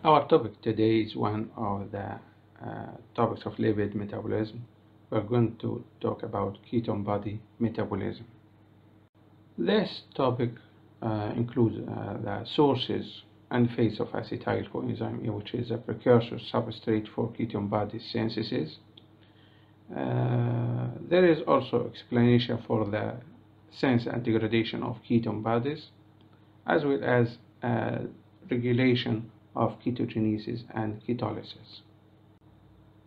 Our topic today is one of the topics of lipid metabolism. We're going to talk about ketone body metabolism. This topic includes the sources and phase of acetyl coenzyme A, which is a precursor substrate for ketone body synthesis. There is also explanation for the synthesis and degradation of ketone bodies, as well as regulation of ketogenesis and ketolysis.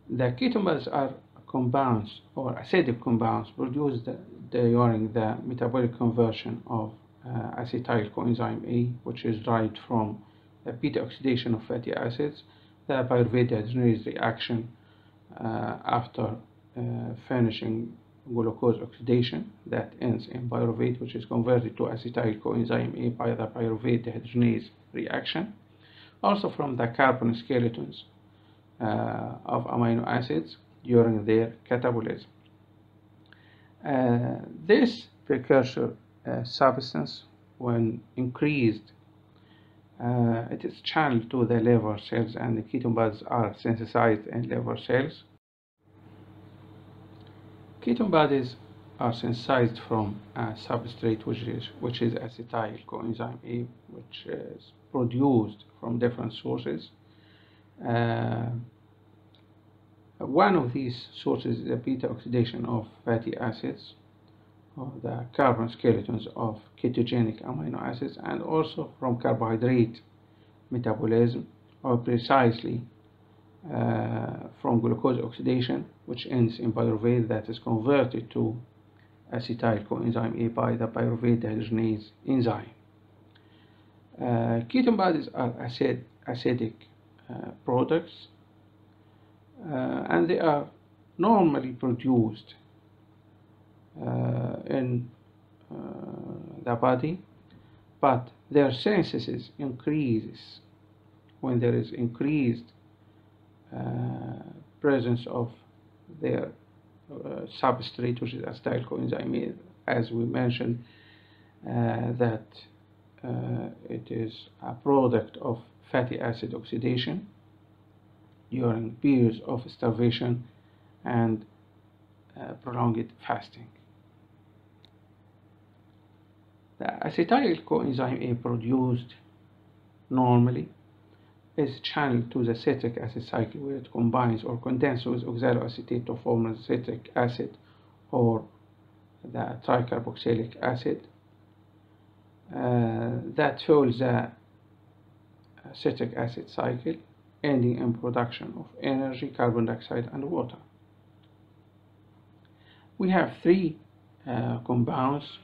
The ketone bodies are compounds or acidic compounds produced during the metabolic conversion of acetyl coenzyme A, which is derived from the beta oxidation of fatty acids, the pyruvate dehydrogenase reaction after finishing glucose oxidation that ends in pyruvate, which is converted to acetyl coenzyme A by the pyruvate dehydrogenase reaction. Also from the carbon skeletons of amino acids during their catabolism. This precursor substance, when increased, it is channeled to the liver cells, and the ketone bodies are synthesized in liver cells. Ketone bodies are synthesized from a substrate which is acetyl coenzyme A, which is produced from different sources. One of these sources is the beta oxidation of fatty acids, or the carbon skeletons of ketogenic amino acids, and also from carbohydrate metabolism, or precisely from glucose oxidation, which ends in pyruvate that is converted to acetyl coenzyme A by the pyruvate dehydrogenase enzyme. Ketone bodies are acidic products, and they are normally produced in the body, but their synthesis increases when there is increased presence of their substrate, which is acetyl coenzyme A, as we mentioned, that it is a product of fatty acid oxidation during periods of starvation and prolonged fasting. The acetyl coenzyme A produced normally is channeled to the citric acid cycle, where it combines or condenses with oxaloacetate to form the citric acid or the tricarboxylic acid that fuels the citric acid cycle, ending in production of energy, carbon dioxide, and water. We have three compounds,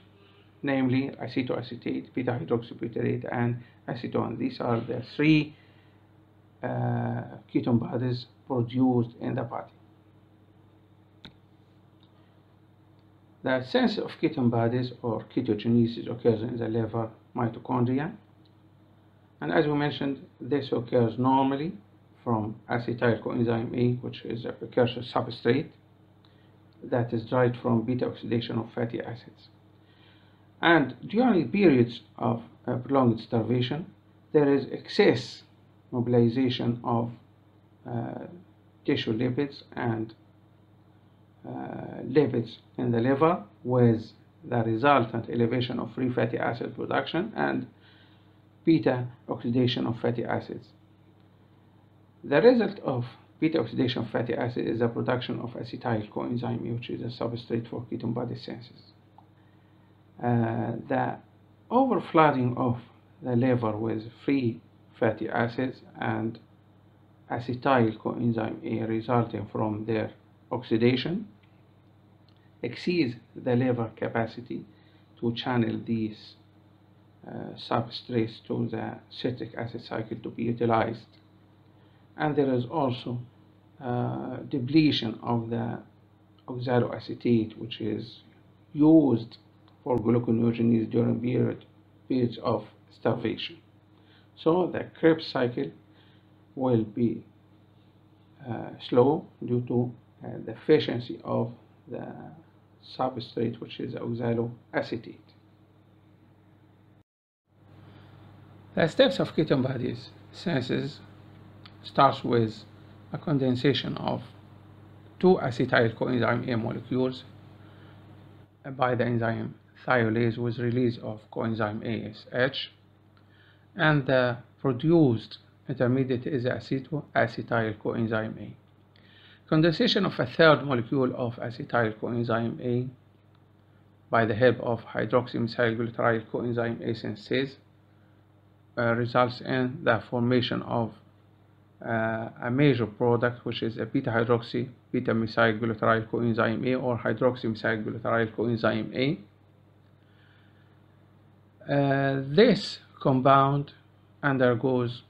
namely acetoacetate, beta hydroxybutyrate, and acetone. These are the three ketone bodies produced in the body. The synthesis of ketone bodies or ketogenesis occurs in the liver mitochondria, and as we mentioned, this occurs normally from acetyl coenzyme A, which is a precursor substrate that is derived from beta oxidation of fatty acids. And during periods of prolonged starvation, there is excess mobilization of tissue lipids and lipids in the liver, with the resultant elevation of free fatty acid production and beta oxidation of fatty acids. The result of beta oxidation of fatty acid is the production of acetyl coenzyme A, which is a substrate for ketone body synthesis. The overflooding of the liver with free fatty acids and acetyl coenzyme A resulting from their oxidation exceeds the liver capacity to channel these substrates to the citric acid cycle to be utilized. And there is also depletion of the oxaloacetate, which is used for gluconeogenesis during periods of starvation. So the Krebs cycle will be slow due to the efficiency of the substrate, which is oxaloacetate. The steps of ketone bodies synthesis starts with a condensation of two acetyl coenzyme A molecules by the enzyme thiolase with release of coenzyme ASH, and the produced intermediate is acetyl coenzyme A. Condensation of a third molecule of acetyl coenzyme A by the help of hydroxymethylglutarate coenzyme A synthase results in the formation of a major product, which is a beta-hydroxy beta-methylglutarate coenzyme A or hydroxymethylglutarate coenzyme A. This compound undergoes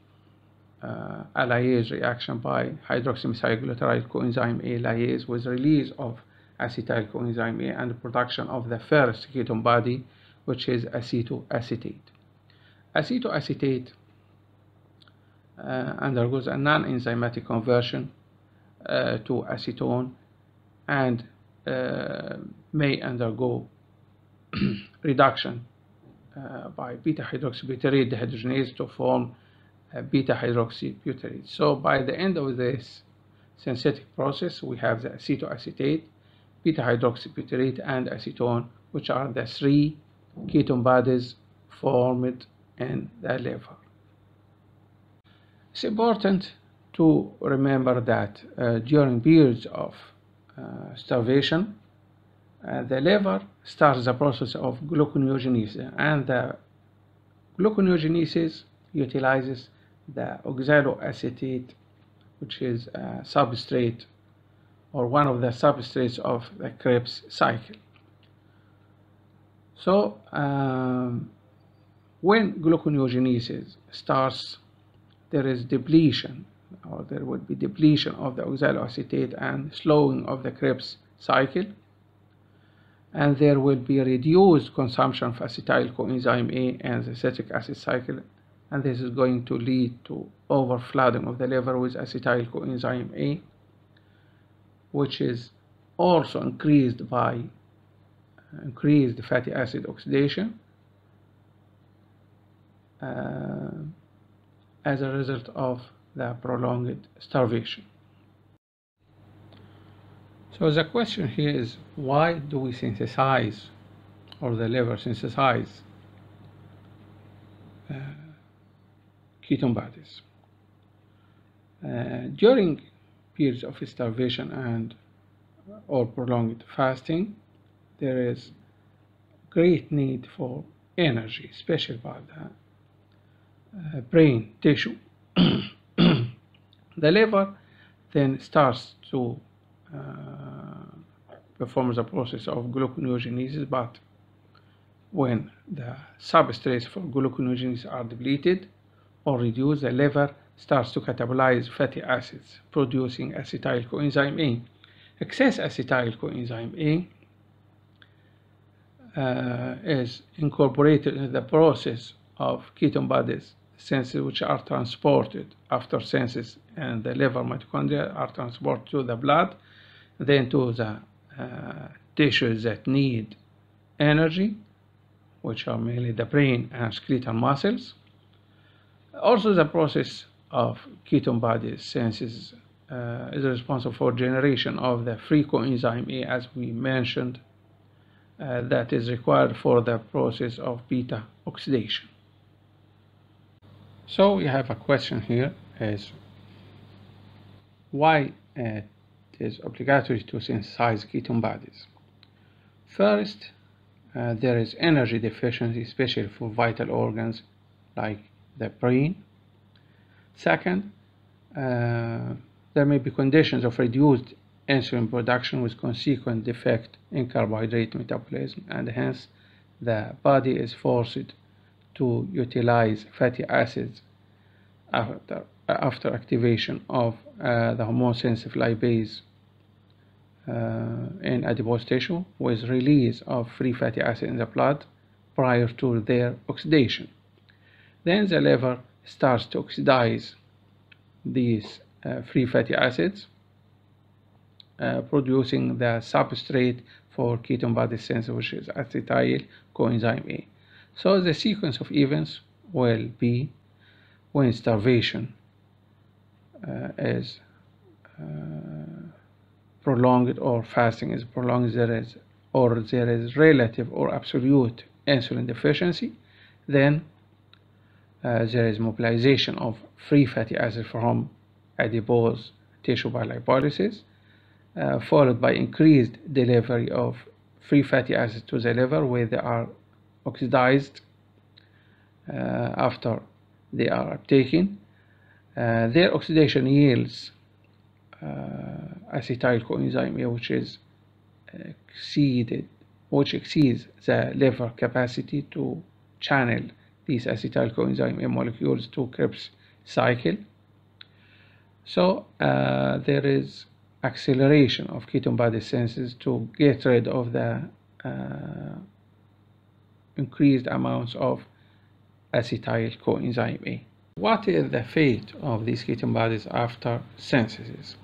a lyase reaction by hydroxymethylglutarate coenzyme A lyase with release of acetyl coenzyme A and production of the first ketone body, which is acetoacetate. Acetoacetate undergoes a non-enzymatic conversion to acetone and may undergo reduction by beta-hydroxybutyrate dehydrogenase to form beta-hydroxybutyrate. So by the end of this synthetic process, we have the acetoacetate, beta-hydroxybutyrate, and acetone, which are the three ketone bodies formed in the liver. It's important to remember that during periods of starvation, the liver starts the process of gluconeogenesis, and the gluconeogenesis utilizes the oxaloacetate, which is a substrate or one of the substrates of the Krebs cycle. So when gluconeogenesis starts, there is depletion, or there would be depletion of the oxaloacetate and slowing of the Krebs cycle, and there will be reduced consumption of acetyl coenzyme A and the citric acid cycle, and this is going to lead to overflooding of the liver with acetyl coenzyme A, which is also increased by increased fatty acid oxidation as a result of the prolonged starvation. So the question here is, why do we synthesize, or the liver synthesize, ketone bodies? During periods of starvation and or prolonged fasting, there is great need for energy, especially by the brain tissue. The liver then starts to perform the process of gluconeogenesis, but when the substrates for gluconeogenesis are depleted or reduced, the liver starts to catabolize fatty acids, producing acetyl coenzyme A. Excess acetyl coenzyme A is incorporated in the process of ketone bodies synthesis, which are transported after synthesis, and the liver mitochondria are transported to the blood, then to the tissues that need energy, which are mainly the brain and skeletal muscles. Also, the process of ketone bodies synthesis is responsible for generation of the free coenzyme A, as we mentioned, that is required for the process of beta oxidation. So we have a question here, is why it is obligatory to synthesize ketone bodies. First, there is energy deficiency, especially for vital organs like the brain. Second, there may be conditions of reduced insulin production with consequent defect in carbohydrate metabolism, and hence the body is forced to utilize fatty acids after activation of the hormone-sensitive lipase in adipose tissue, with release of free fatty acid in the blood prior to their oxidation. Then the liver starts to oxidize these free fatty acids, producing the substrate for ketone body synthesis, which is acetyl coenzyme A. So the sequence of events will be, when starvation is prolonged, or fasting is prolonged, there is relative or absolute insulin deficiency, then there is mobilization of free fatty acids from adipose tissue by lipolysis, followed by increased delivery of free fatty acids to the liver, where they are oxidized after they are uptaken. Their oxidation yields acetyl coenzyme A, which exceeds the liver capacity to channel these acetyl coenzyme A molecules to Krebs cycle. So there is acceleration of ketone body synthesis to get rid of the increased amounts of acetyl coenzyme A. What is the fate of these ketone bodies after synthesis?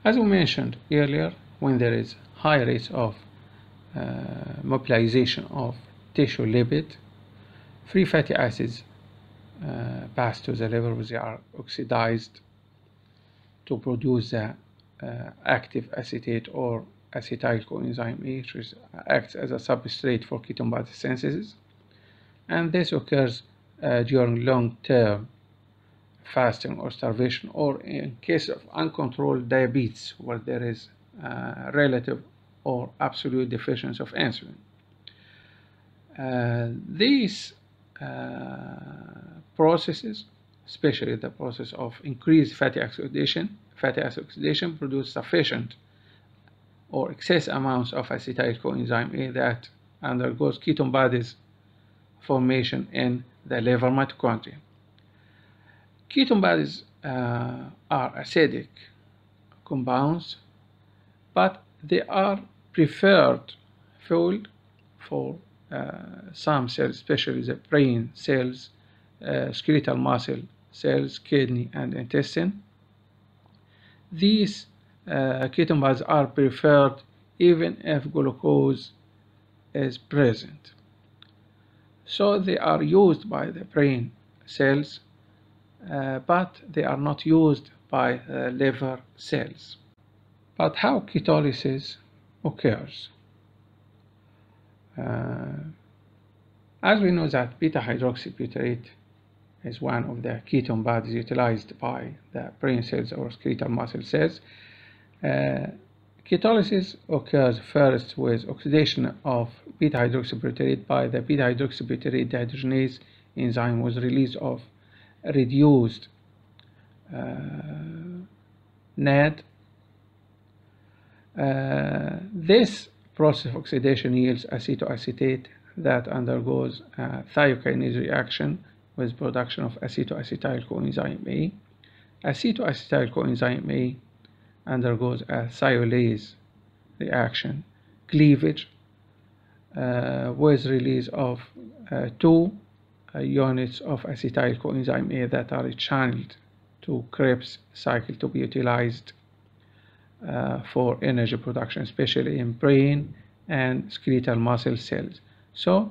As we mentioned earlier, when there is high rates of mobilization of tissue lipid, free fatty acids pass to the liver, where they are oxidized to produce the active acetate or acetyl coenzyme A, which acts as a substrate for ketone body synthesis. And this occurs during long-term fasting or starvation, or in case of uncontrolled diabetes, where there is relative or absolute deficiency of insulin. These processes, especially the process of increased fatty acid oxidation, produce sufficient or excess amounts of acetyl coenzyme A that undergoes ketone bodies formation in the liver mitochondria. Ketone bodies are acidic compounds, but they are preferred fuel for some cells, especially the brain cells, skeletal muscle cells, kidney, and intestine. These ketone bodies are preferred even if glucose is present. So they are used by the brain cells, but they are not used by liver cells. But how ketolysis occurs? As we know that beta-hydroxybutyrate is one of the ketone bodies utilized by the brain cells or skeletal muscle cells. Ketolysis occurs first with oxidation of beta-hydroxybutyrate by the beta-hydroxybutyrate dehydrogenase enzyme, with release of reduced NAD. This process of oxidation yields acetoacetate that undergoes a thiokinase reaction with production of acetoacetyl coenzyme A. Acetoacetyl coenzyme A undergoes a thiolase reaction, cleavage, with release of 2 units of acetyl coenzyme A that are channeled to Krebs cycle to be utilized for energy production, especially in brain and skeletal muscle cells. So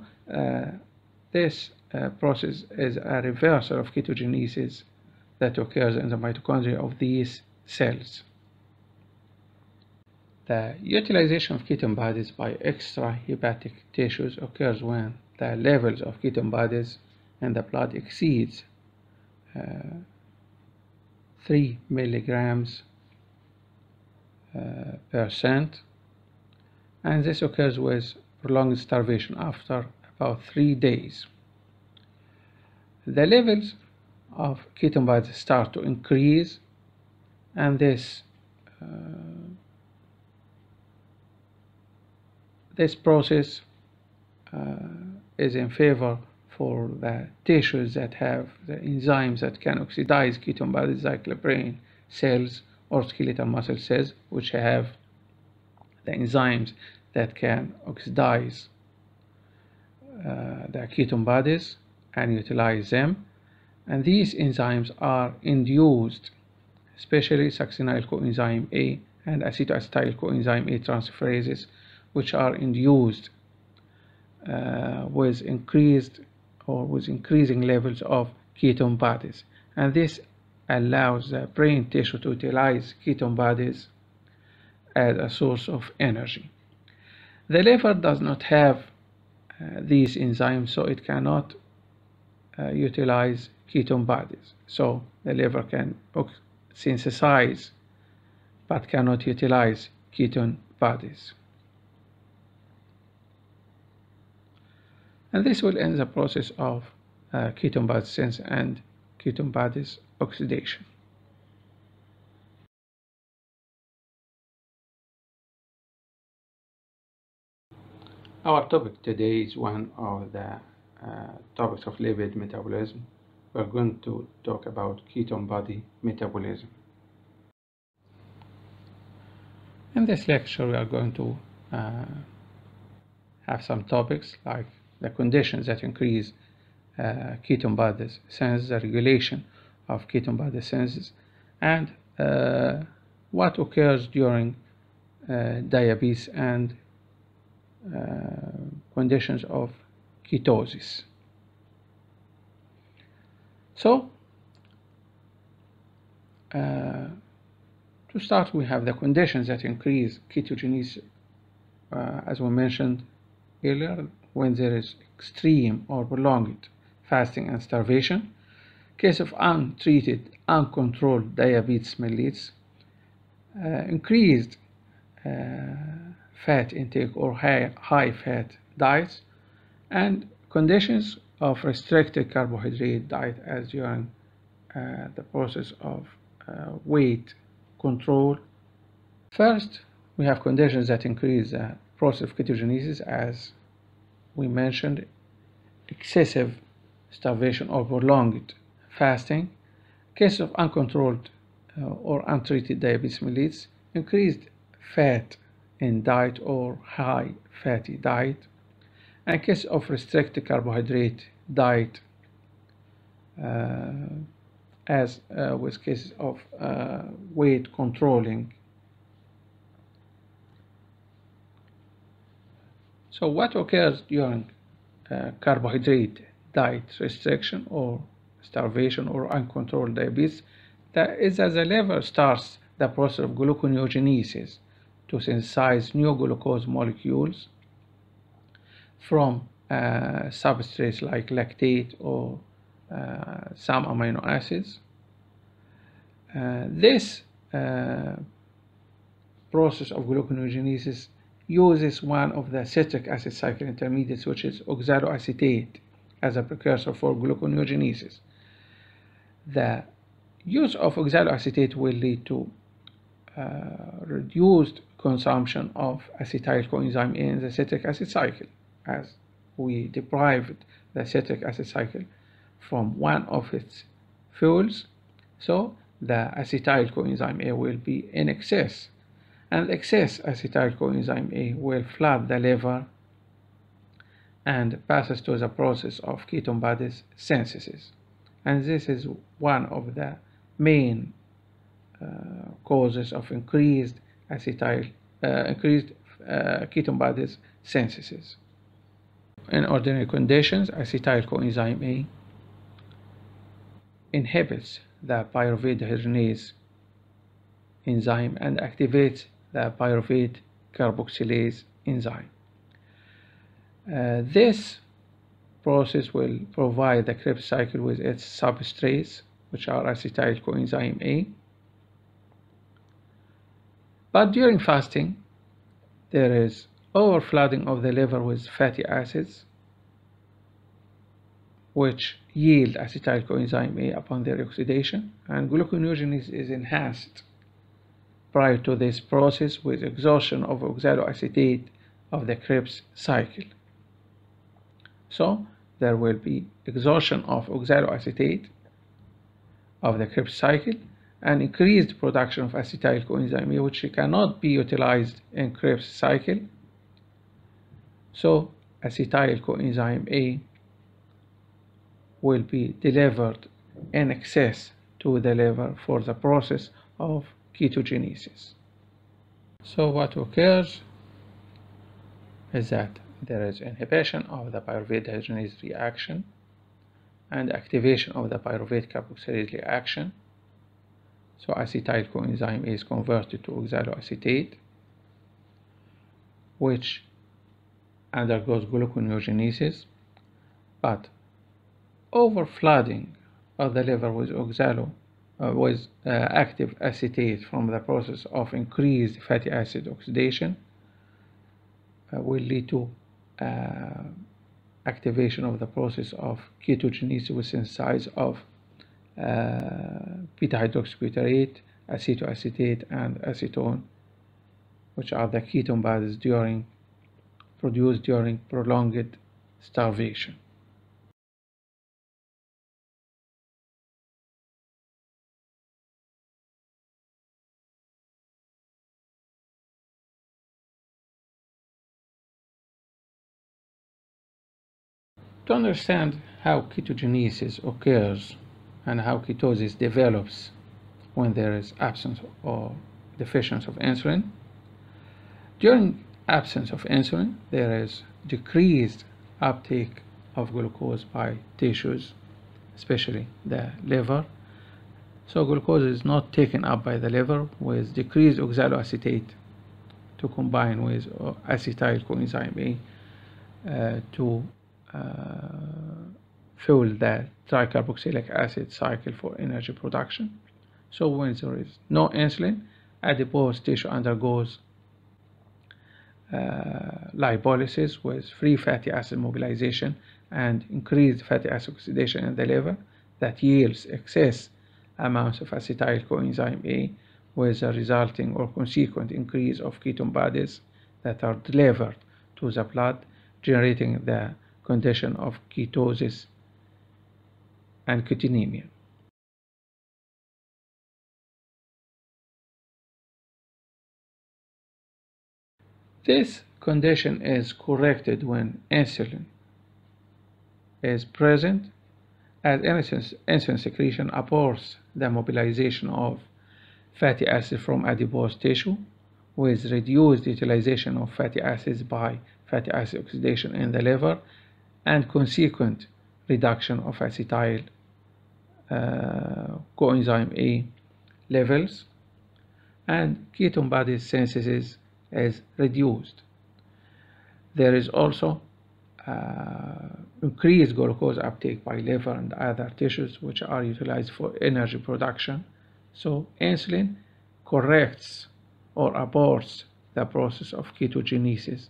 this process is a reversal of ketogenesis that occurs in the mitochondria of these cells. The utilization of ketone bodies by extrahepatic tissues occurs when the levels of ketone bodies in the blood exceeds 3 milligrams %, and this occurs with prolonged starvation after about 3 days. The levels of ketone bodies start to increase, and this process is in favor for the tissues that have the enzymes that can oxidize ketone bodies, like the brain cells or skeletal muscle cells, which have the enzymes that can oxidize the ketone bodies and utilize them. And these enzymes are induced, especially succinyl coenzyme A and acetoacetyl coenzyme A transferases, which are induced with increasing levels of ketone bodies. And this allows the brain tissue to utilize ketone bodies as a source of energy. The liver does not have these enzymes, so it cannot utilize ketone bodies. So the liver can synthesize but cannot utilize ketone bodies. And this will end the process of ketone body synthesis and ketone bodies oxidation. Our topic today is one of the topics of lipid metabolism. We're going to talk about ketone body metabolism. In this lecture, we are going to have some topics like the conditions that increase ketone bodies synthesis, the regulation of ketone body synthesis, and what occurs during diabetes and conditions of ketosis. So, to start, we have the conditions that increase ketogenesis, as we mentioned earlier, when there is extreme or prolonged fasting and starvation. Case of untreated, uncontrolled diabetes mellitus, increased fat intake or high fat diets, and conditions of restricted carbohydrate diet as during the process of weight control. First, we have conditions that increase the process of ketogenesis, as we mentioned: excessive starvation or prolonged fasting. Case of uncontrolled or untreated diabetes mellitus, increased fat in diet or high fatty diet. And case of restricted carbohydrate diet, as with cases of weight controlling. So what occurs during carbohydrate diet restriction or starvation or uncontrolled diabetes? That is as the liver starts the process of gluconeogenesis to synthesize new glucose molecules from substrates like lactate or some amino acids. This process of gluconeogenesis uses one of the citric acid cycle intermediates, which is oxaloacetate, as a precursor for gluconeogenesis. The use of oxaloacetate will lead to reduced consumption of acetyl coenzyme A in the citric acid cycle, as we deprived the citric acid cycle from one of its fuels. So the acetyl coenzyme A will be in excess, and excess acetyl coenzyme A will flood the liver and passes to the process of ketone bodies synthesis. And this is one of the main causes of increased ketone bodies synthesis. In ordinary conditions, acetyl coenzyme A inhibits the pyruvate dehydrogenase enzyme and activates the pyruvate carboxylase enzyme. This process will provide the Krebs cycle with its substrates, which are acetyl coenzyme A. But during fasting, there is overflooding of the liver with fatty acids, which yield acetyl coenzyme A upon their oxidation, and gluconeogenesis is enhanced prior to this process with exhaustion of oxaloacetate of the Krebs cycle. So there will be exhaustion of oxaloacetate of the Krebs cycle and increased production of acetyl coenzyme A, which cannot be utilized in Krebs cycle. So acetyl coenzyme A will be delivered in excess to the liver for the process of ketogenesis. So what occurs is that there is inhibition of the pyruvate dehydrogenase reaction and activation of the pyruvate carboxylase reaction, So acetyl coenzyme A is converted to oxaloacetate, which undergoes gluconeogenesis, but overflooding of the liver with active acetate from the process of increased fatty acid oxidation will lead to activation of the process of ketogenesis with synthesis of beta hydroxybutyrate, acetoacetate, and acetone, which are the ketone bodies produced during prolonged starvation. To understand how ketogenesis occurs and how ketosis develops when there is absence or deficiency of insulin, during absence of insulin, there is decreased uptake of glucose by tissues, especially the liver. So glucose is not taken up by the liver with decreased oxaloacetate to combine with acetyl coenzyme A to fuel the tricarboxylic acid cycle for energy production. So when there is no insulin, adipose tissue undergoes lipolysis with free fatty acid mobilization and increased fatty acid oxidation in the liver that yields excess amounts of acetyl coenzyme A, with a resulting or consequent increase of ketone bodies that are delivered to the blood, generating the condition of ketosis and ketonemia. This condition is corrected when insulin is present, as insulin secretion abhors the mobilization of fatty acid from adipose tissue, with reduced utilization of fatty acids by fatty acid oxidation in the liver and consequent reduction of acetyl coenzyme A levels, and ketone body synthesis is reduced. There is also increased glucose uptake by liver and other tissues which are utilized for energy production. So insulin corrects or aborts the process of ketogenesis.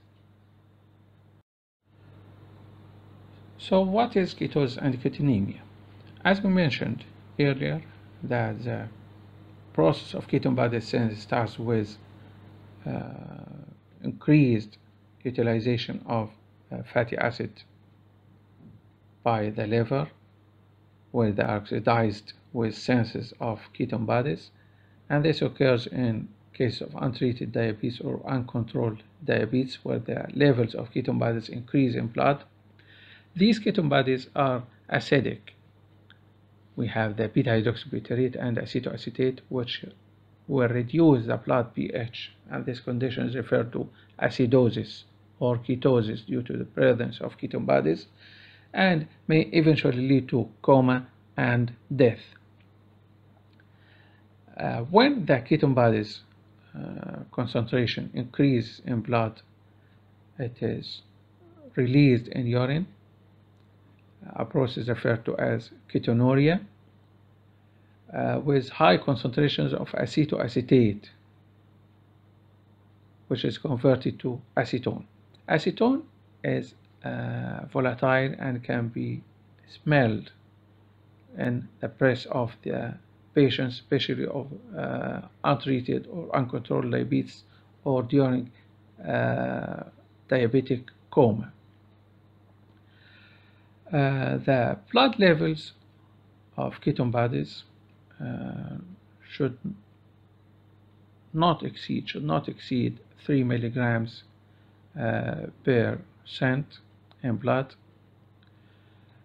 So what is ketosis and ketonemia? As we mentioned earlier, that the process of ketone body synthesis starts with increased utilization of fatty acid by the liver, where they are oxidized with synthesis of ketone bodies, and this occurs in case of untreated diabetes or uncontrolled diabetes, where the levels of ketone bodies increase in blood. These ketone bodies are acidic. We have the beta hydroxybutyrate and acetoacetate, which will reduce the blood pH, and this condition is referred to acidosis or ketosis due to the presence of ketone bodies, and may eventually lead to coma and death. When the ketone bodies concentration increases in blood, it is released in urine, a process referred to as ketonuria, with high concentrations of acetoacetate, which is converted to acetone. Acetone is volatile and can be smelled in the breath of the patients, especially of untreated or uncontrolled diabetes or during diabetic coma. The blood levels of ketone bodies should not exceed 3 milligrams per cent in blood,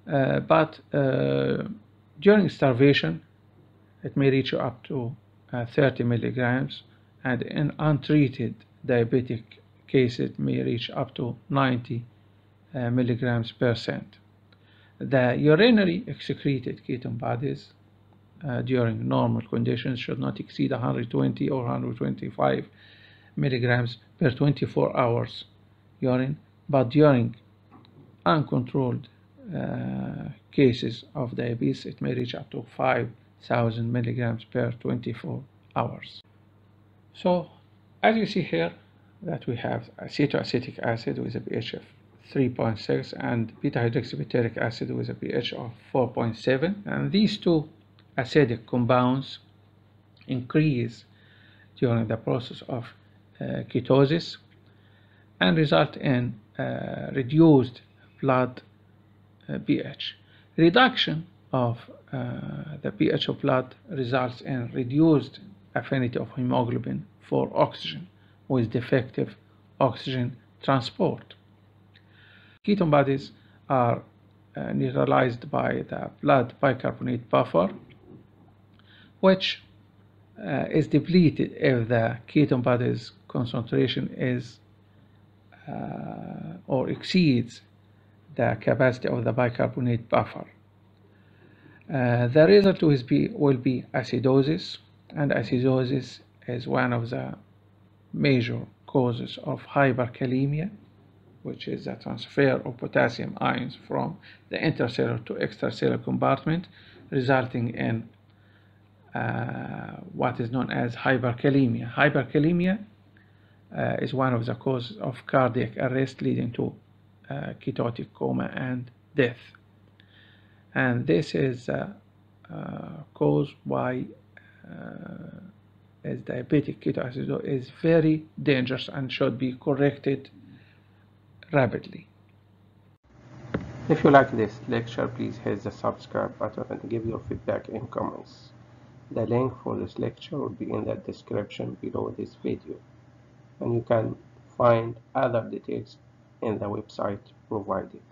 but during starvation it may reach up to 30 milligrams, and in untreated diabetic cases it may reach up to 90 milligrams per cent. The urinary excreted ketone bodies during normal conditions should not exceed 120 or 125 milligrams per 24 hours urine, but during uncontrolled cases of diabetes, it may reach up to 5,000 milligrams per 24 hours. So, as you see here, that we have acetoacetic acid with a pH of 3.6 and beta-hydroxybutyric acid with a pH of 4.7, and these two acidic compounds increase during the process of ketosis and result in reduced blood pH. Reduction of the pH of blood results in reduced affinity of hemoglobin for oxygen with defective oxygen transport. Ketone bodies are neutralized by the blood bicarbonate buffer, which is depleted if the ketone bodies concentration is or exceeds the capacity of the bicarbonate buffer. The result will be acidosis, and acidosis is one of the major causes of hyperkalemia, which is the transfer of potassium ions from the intercellular to extracellular compartment, resulting in what is known as hyperkalemia. Hyperkalemia is one of the causes of cardiac arrest leading to ketotic coma and death. And this is caused by as diabetic ketoacidosis is very dangerous and should be corrected rapidly. If you like this lecture, please hit the subscribe button and give your feedback in comments. The link for this lecture will be in the description below this video, and you can find other details in the website provided.